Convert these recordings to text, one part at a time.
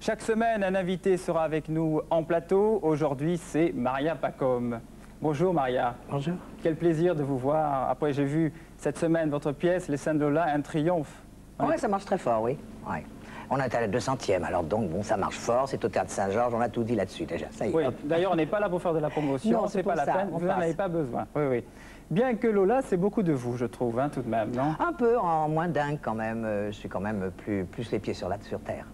Chaque semaine, un invité sera avec nous en plateau. Aujourd'hui, c'est Maria Pacôme. Bonjour Maria. Bonjour. Quel plaisir de vous voir. Après, j'ai vu cette semaine votre pièce, Les Scènes de Lola, un triomphe. Oui, ça marche très fort, oui. Ouais. On est à la 200e, alors donc, bon, ça marche fort, c'est au Théâtre Saint-Georges, on a tout dit là-dessus déjà, ça y est. Oui, d'ailleurs, on n'est pas là pour faire de la promotion, Non, c'est pas la peine, vous n'en avez pas besoin. Oui, oui. Bien que Lola, c'est beaucoup de vous, je trouve, hein, tout de même, non? Un peu, en moins dingue quand même, je suis quand même plus les pieds sur terre.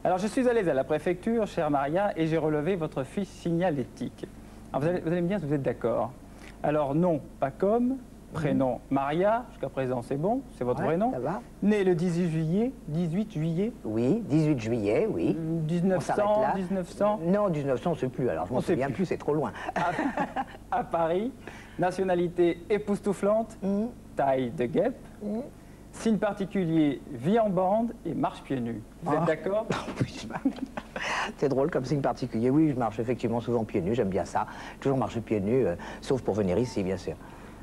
Alors, je suis allé à la préfecture, chère Maria, et j'ai relevé votre fiche signalétique. Alors, vous allez me dire si vous êtes d'accord. Alors, nom, Pacôme, prénom, Maria, jusqu'à présent, c'est bon, c'est votre vrai nom. Ça va. Né le 18 juillet. Oui, 18 juillet, oui. 1900, On là. 1900. Non, 1900, on ne sait plus, alors je m'en souviens plus, c'est trop loin. À Paris, nationalité époustouflante, taille de guêpe, signe particulier, vie en bande et marche pieds nus. Vous êtes d'accord? Oui, c'est drôle comme signe particulier. Oui, je marche effectivement souvent pieds nus, j'aime bien ça. Toujours marcher pieds nus, sauf pour venir ici, bien sûr.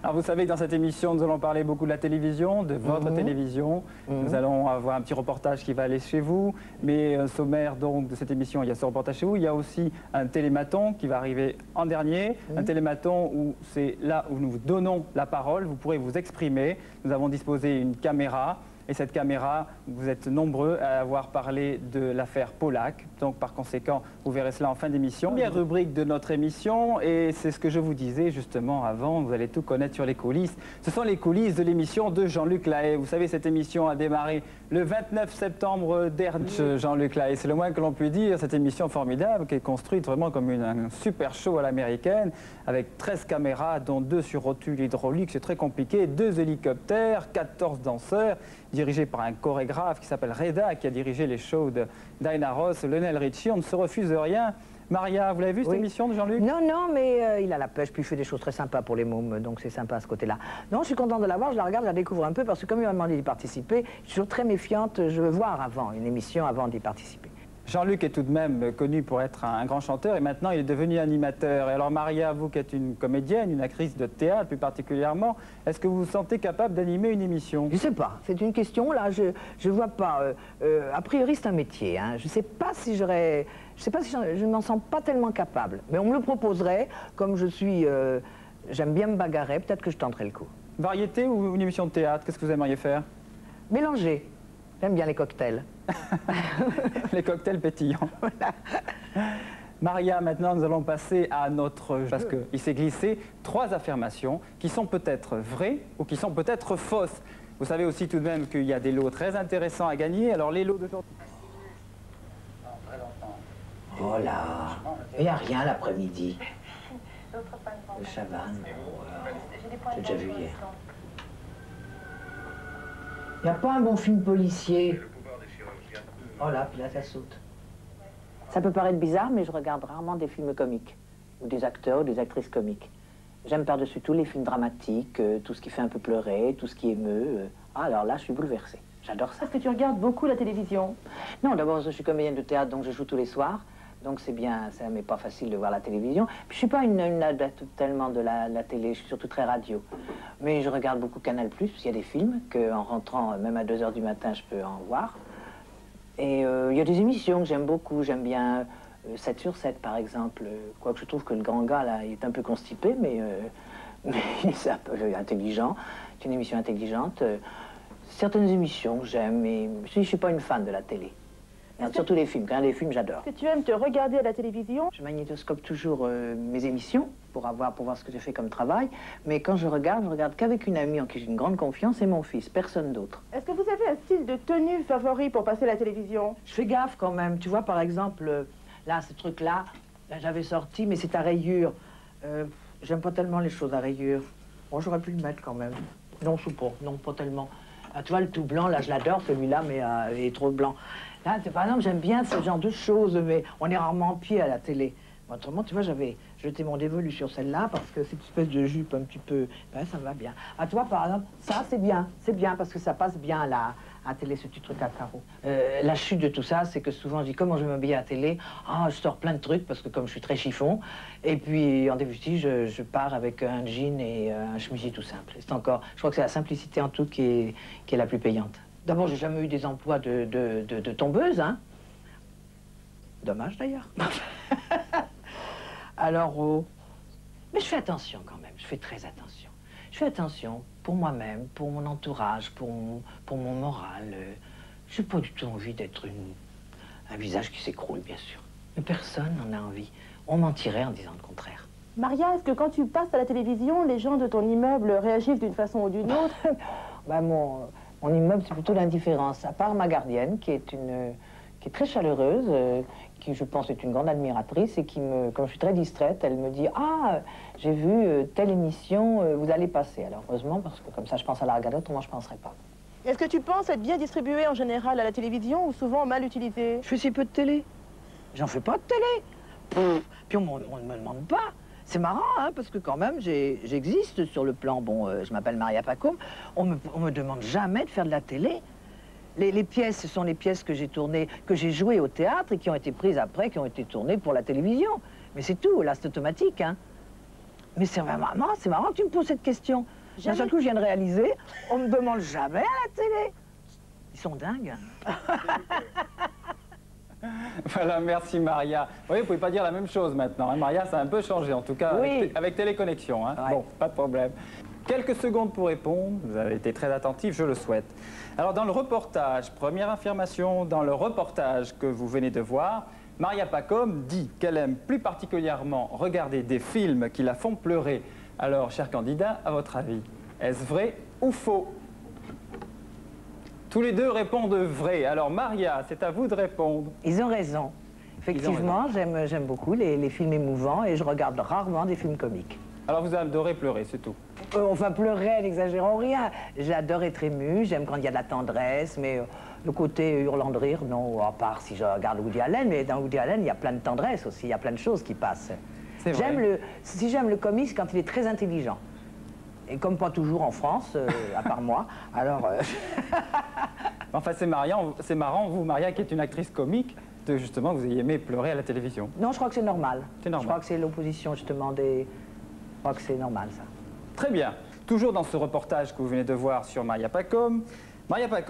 Alors vous savez que dans cette émission, nous allons parler beaucoup de la télévision, de votre télévision. Nous allons avoir un petit reportage qui va aller chez vous. Mais sommaire donc de cette émission, il y a ce reportage chez vous. Il y a aussi un télématon qui va arriver en dernier. Un télématon où c'est là où nous vous donnons la parole. Vous pourrez vous exprimer. Nous avons disposé une caméra. Et cette caméra, vous êtes nombreux à avoir parlé de l'affaire Polack. Donc, par conséquent, vous verrez cela en fin d'émission. Première rubrique de notre émission, et c'est ce que je vous disais justement avant, vous allez tout connaître sur les coulisses. Ce sont les coulisses de l'émission de Jean-Luc Lahaye. Vous savez, cette émission a démarré le 29 septembre dernier. Jean-Luc Lahaye, c'est le moins que l'on puisse dire. Cette émission formidable qui est construite vraiment comme un super show à l'américaine, avec 13 caméras, dont 2 sur rotule hydraulique, c'est très compliqué, 2 hélicoptères, 14 danseurs, dirigé par un chorégraphe qui s'appelle Reda, qui a dirigé les shows de Diana Ross, Lionel Richie. On ne se refuse rien. Maria, vous l'avez vu cette émission de Jean-Luc? Non, non, mais il a la pêche, puis il fait des choses très sympas pour les mômes, donc c'est sympa à ce côté-là. Non, je suis contente de la voir, je la regarde, je la découvre un peu, parce que comme il m'a demandé d'y participer, je suis toujours très méfiante, je veux voir avant, une émission avant d'y participer. Jean-Luc est tout de même connu pour être un grand chanteur et maintenant il est devenu animateur. Et alors Maria, vous qui êtes une comédienne, une actrice de théâtre plus particulièrement, est-ce que vous vous sentez capable d'animer une émission? Je ne sais pas, c'est une question, là, je vois pas. A priori, c'est un métier, hein. Je ne sais pas si j'aurais... Je sais pas si je ne m'en sens pas tellement capable. Mais on me le proposerait, comme je suis... j'aime bien me bagarrer, peut-être que je tenterai le coup. Variété ou une émission de théâtre? Qu'est-ce que vous aimeriez faire? Mélanger. J'aime bien les cocktails. Les cocktails pétillants. Voilà. Maria, maintenant nous allons passer à notre jeu. Parce qu'il s'est glissé 3 affirmations qui sont peut-être vraies ou qui sont peut-être fausses. Vous savez aussi tout de même qu'il y a des lots très intéressants à gagner. Alors les lots d'aujourd'hui... Oh là, il n'y a rien l'après-midi. Le Chavannes, j'ai déjà vu hier. Il n'y a pas un bon film policier. Oh là, puis là, ça saute. Ça peut paraître bizarre, mais je regarde rarement des films comiques, ou des acteurs ou des actrices comiques. J'aime par-dessus tout les films dramatiques, tout ce qui fait un peu pleurer, tout ce qui émeut. Alors là, je suis bouleversée. J'adore ça. Est-ce que tu regardes beaucoup la télévision? Non, d'abord, je suis comédienne de théâtre, donc je joue tous les soirs. Donc c'est bien, ça m'est pas facile de voir la télévision. Puis je suis pas une adepte tellement de la télé, je suis surtout très radio. Mais je regarde beaucoup Canal+, parce qu'il y a des films qu'en rentrant, même à 2 h du matin, je peux en voir. Et il y a des émissions que j'aime beaucoup, j'aime bien 7 sur 7 par exemple. Quoique je trouve que le grand gars là, il est un peu constipé, mais c'est un peu intelligent. C'est une émission intelligente. Certaines émissions que j'aime, mais je suis pas une fan de la télé. Surtout les films. Quand il y a des films, j'adore. Est-ce que tu aimes te regarder à la télévision? Je magnétoscope toujours mes émissions pour voir ce que je fais comme travail. Mais quand je regarde qu'avec une amie en qui j'ai une grande confiance et mon fils, personne d'autre. Est-ce que vous avez un style de tenue favori pour passer la télévision? Je fais gaffe quand même. Tu vois, par exemple, là, ce truc-là, j'avais sorti, mais c'est à rayures. J'aime pas tellement les choses à rayures. Bon, j'aurais pu le mettre quand même. Non, je sais pas. Non, pas tellement. Ah, tu vois, le tout blanc, là, je l'adore, celui-là, mais il est trop blanc. Là, par exemple, j'aime bien ce genre de choses, mais on est rarement en pied à la télé. Autrement, tu vois, j'avais jeté mon dévolu sur celle-là parce que cette espèce de jupe un petit peu, ben, ça me va bien. Ah, tu vois, par exemple, ça, c'est bien parce que ça passe bien à la télé, ce petit truc à carreaux. La chute de tout ça, c'est que souvent, je dis comment je vais m'habiller à la télé. Ah, je sors plein de trucs parce que comme je suis très chiffon, et puis en débutant, je pars avec un jean et un chemisier tout simple. C'est encore, je crois que c'est la simplicité en tout qui est la plus payante. D'abord, j'ai jamais eu des emplois de tombeuse, hein. Dommage d'ailleurs. Alors, mais je fais attention quand même, je fais très attention. Je fais attention pour moi-même, pour mon entourage, pour mon moral. Je n'ai pas du tout envie d'être un visage qui s'écroule, bien sûr. Mais personne n'en a envie. On mentirait en disant le contraire. Maria, est-ce que quand tu passes à la télévision, les gens de ton immeuble réagissent d'une façon ou d'une autre? Bah, mon immeuble, c'est plutôt l'indifférence. À part ma gardienne, qui est très chaleureuse, qui, je pense, est une grande admiratrice et qui comme je suis très distraite, elle me dit « Ah, j'ai vu telle émission, vous allez passer. » Alors, heureusement, parce que comme ça, je pense à la regarder, autrement, je ne penserais pas. Est-ce que tu penses être bien distribué en général à la télévision ou souvent mal utilisé? Je fais si peu de télé. J'en fais pas de télé. Puis on ne me demande pas. C'est marrant, hein, parce que quand même, j'existe sur le plan. Bon, je m'appelle Maria Pacôme. On me demande jamais de faire de la télé. Les pièces, ce sont les pièces que j'ai tournées, que j'ai jouées au théâtre et qui ont été prises après, qui ont été tournées pour la télévision. Mais c'est tout, là, c'est automatique, hein. Mais c'est marrant que tu me poses cette question. D'un seul coup, je viens de réaliser, on me demande jamais à la télé. Ils sont dingues. Voilà, merci Maria. Oui, vous ne pouvez pas dire la même chose maintenant, hein. Maria, ça a un peu changé, en tout cas, oui. avec Téléconnexion, hein. Ouais. Bon, pas de problème. Quelques secondes pour répondre, vous avez été très attentif, je le souhaite. Alors, dans le reportage, première affirmation, dans le reportage que vous venez de voir, Maria Pacôme dit qu'elle aime plus particulièrement regarder des films qui la font pleurer. Alors, chers candidats, à votre avis, est-ce vrai ou faux? Tous les deux répondent vrai. Alors, Maria, c'est à vous de répondre. Ils ont raison. Effectivement, j'aime beaucoup les films émouvants et je regarde rarement des films comiques. Alors, vous adorez pleurer, c'est tout? Enfin, pleurer, n'exagérons rien. J'adore être émue, j'aime quand il y a de la tendresse, mais le côté hurlant de rire, non, à part si je regarde Woody Allen, mais dans Woody Allen, il y a plein de tendresse aussi, il y a plein de choses qui passent. C'est vrai. Si j'aime le comique, c'est quand il est très intelligent. Et comme pas toujours en France, à part moi, alors... Enfin, c'est marrant, vous, Maria, qui est une actrice comique, de justement, vous ayez aimé pleurer à la télévision. Non, je crois que c'est normal. C'est normal. Je crois que c'est l'opposition, justement, des... Je crois que c'est normal, ça. Très bien. Toujours dans ce reportage que vous venez de voir sur Maria Pacôme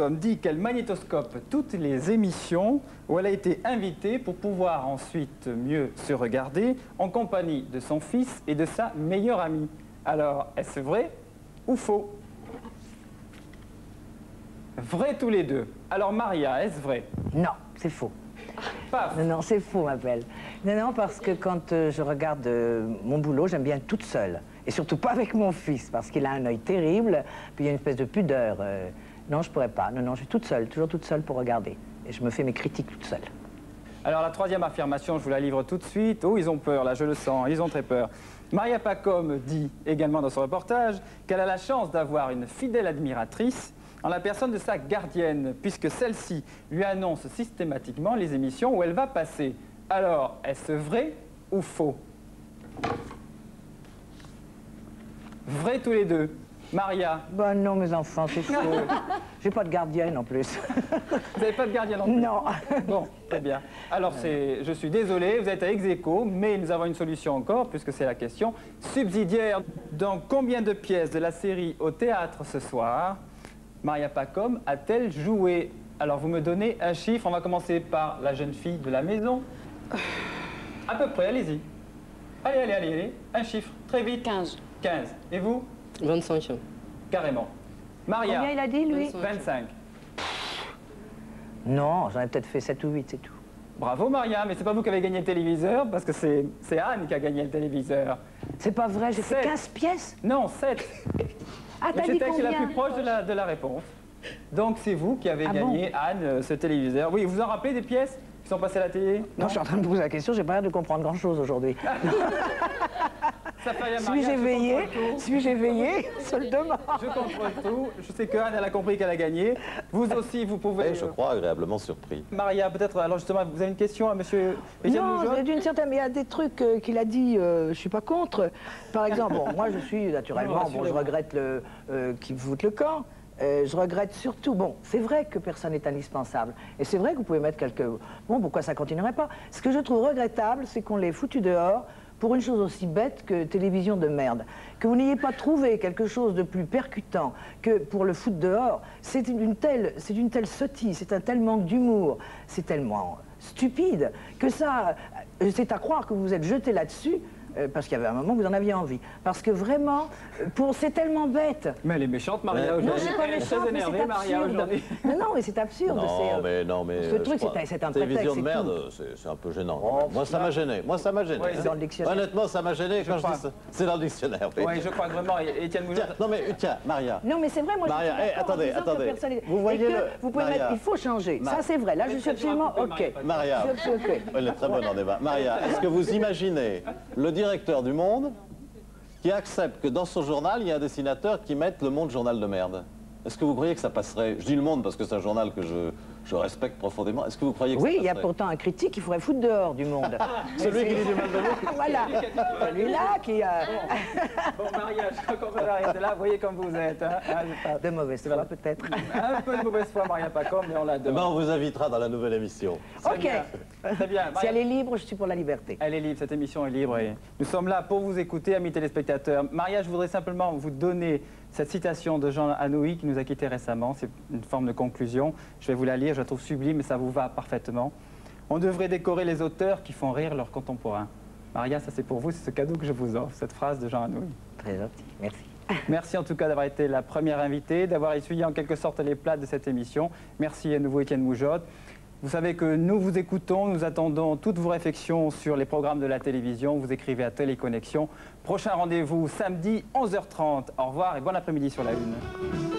dit qu'elle magnétoscope toutes les émissions où elle a été invitée pour pouvoir ensuite mieux se regarder en compagnie de son fils et de sa meilleure amie. Alors, est-ce vrai ou faux? Vrai tous les deux. Alors, Maria, est-ce vrai? Non, c'est faux. Paf. Non, c'est faux, ma belle. Non, parce que quand je regarde mon boulot, j'aime bien toute seule. Et surtout pas avec mon fils, parce qu'il a un œil terrible, puis il y a une espèce de pudeur. Non, je pourrais pas. Non, je suis toute seule, toujours toute seule pour regarder. Et je me fais mes critiques toute seule. Alors, la troisième affirmation, je vous la livre tout de suite. Oh, ils ont peur, là, je le sens, ils ont très peur. Maria Pacôme dit également dans son reportage qu'elle a la chance d'avoir une fidèle admiratrice en la personne de sa gardienne, puisque celle-ci lui annonce systématiquement les émissions où elle va passer. Alors, est-ce vrai ou faux? Vrai tous les deux. Maria? Ben non, mes enfants, c'est faux. J'ai pas de gardienne en plus. Vous n'avez pas de gardienne en plus? Non. Bon, très bien. Alors, je suis désolé, vous êtes à ex-aequo, mais nous avons une solution encore, puisque c'est la question subsidiaire. Dans combien de pièces de la série au théâtre ce soir Maria Pacôme a-t-elle joué? Alors, vous me donnez un chiffre. On va commencer par la jeune fille de la maison. À peu près, allez-y. Allez. Un chiffre, très vite. 15. 15. Et vous? 25. Carrément. Maria? Combien il a dit, lui? 25. Non, j'en ai peut-être fait 7 ou 8, c'est tout. Bravo, Maria, mais c'est pas vous qui avez gagné le téléviseur, parce que c'est Anne qui a gagné le téléviseur. C'est pas vrai, j'ai fait 7. 15 pièces. Non, 7. Ah, Mais t'as dit c'était qui est la combien? plus proche de la réponse. Donc c'est vous qui avez Ah gagné, Anne, ce téléviseur. Oui, vous en rappelez des pièces qui sont passées à la télé? Non, je suis en train de me poser la question, j'ai pas l'air de comprendre grand-chose aujourd'hui. Ça fait rien, Maria, Suis-je éveillé? Seul demain. Je contrôle tout. Je sais que Anne, elle a compris qu'elle a gagné. Vous aussi, vous pouvez... Et je crois agréablement surpris. Maria, peut-être, alors justement, vous avez une question à monsieur Étienne Non, Moujotte? d'une certaine, mais il y a des trucs qu'il a dit, je suis pas contre. Par exemple, bon, moi je suis naturellement, bon, je regrette qu'il foute le camp. Je regrette surtout, bon, c'est vrai que personne n'est indispensable. Et c'est vrai que vous pouvez mettre quelques... Bon, pourquoi ça continuerait pas? Ce que je trouve regrettable, c'est qu'on l'ait foutu dehors pour une chose aussi bête que télévision de merde. Que vous n'ayez pas trouvé quelque chose de plus percutant que pour le foutre dehors, c'est d'une telle sottise, c'est un tel manque d'humour, c'est tellement stupide, que ça, c'est à croire que vous vous êtes jeté là-dessus, parce qu'il y avait un moment où vous en aviez envie. Parce que vraiment, c'est tellement bête. Mais elle est méchante, Maria, aujourd'hui. Non, c'est pas méchant, mais c'est absurde. Non, mais c'est absurde. Non, mais ce truc, c'est un prétexte. Télévision de merde, c'est un peu gênant. Oh, moi, ça m'a gêné. Moi, ça m'a gêné. Ouais, c'est dans le dictionnaire. Honnêtement, ça m'a gêné quand je dis ça. C'est dans le dictionnaire. Oui, je crois que vraiment, Étienne Moujotte... Non, mais tiens, Maria. Non, mais c'est vrai, moi, Maria, je suis d'accord en disant attendez. que personne... Vous voyez vous pouvez mettre, il faut changer. Ça, c'est vrai. Là, je suis absolument OK. Maria, elle est très bonne en débat. Maria, est-ce que vous imaginez le directeur du Monde qui accepte que dans son journal, il y a un dessinateur qui mette Le Monde journal de merde? Est-ce que vous croyez que ça passerait? Je dis Le Monde parce que c'est un journal que je respecte profondément. Est-ce que vous croyez que ça passerait? Oui, il y a pourtant un critique qu'il faudrait foutre dehors du Monde. Celui qui dit du mal de vous? Voilà, celui-là qui a... Bon, Maria, je crois qu'on va arrêter là. Vous voyez comme vous êtes. Hein. De mauvaise foi, peut-être. Un peu de mauvaise foi, Maria Pacom, mais on l'adore. Eh ben, on vous invitera dans la nouvelle émission. OK. Très bien. Si elle est libre, je suis pour la liberté. Elle est libre, cette émission est libre et nous sommes là pour vous écouter, amis téléspectateurs. Maria, je voudrais simplement vous donner cette citation de Jean Anouilh qui nous a quittés récemment. C'est une forme de conclusion. Je vais vous la lire, je la trouve sublime et ça vous va parfaitement. On devrait décorer les auteurs qui font rire leurs contemporains. Maria, ça c'est pour vous, c'est ce cadeau que je vous offre, cette phrase de Jean Anouilh. Très gentil, merci. Merci en tout cas d'avoir été la première invitée, d'avoir essuyé en quelque sorte les plats de cette émission. Merci à nouveau Étienne Moujotte. Vous savez que nous vous écoutons, nous attendons toutes vos réflexions sur les programmes de la télévision. Vous écrivez à Téléconnexion. Prochain rendez-vous samedi 11h30. Au revoir et bon après-midi sur la Une.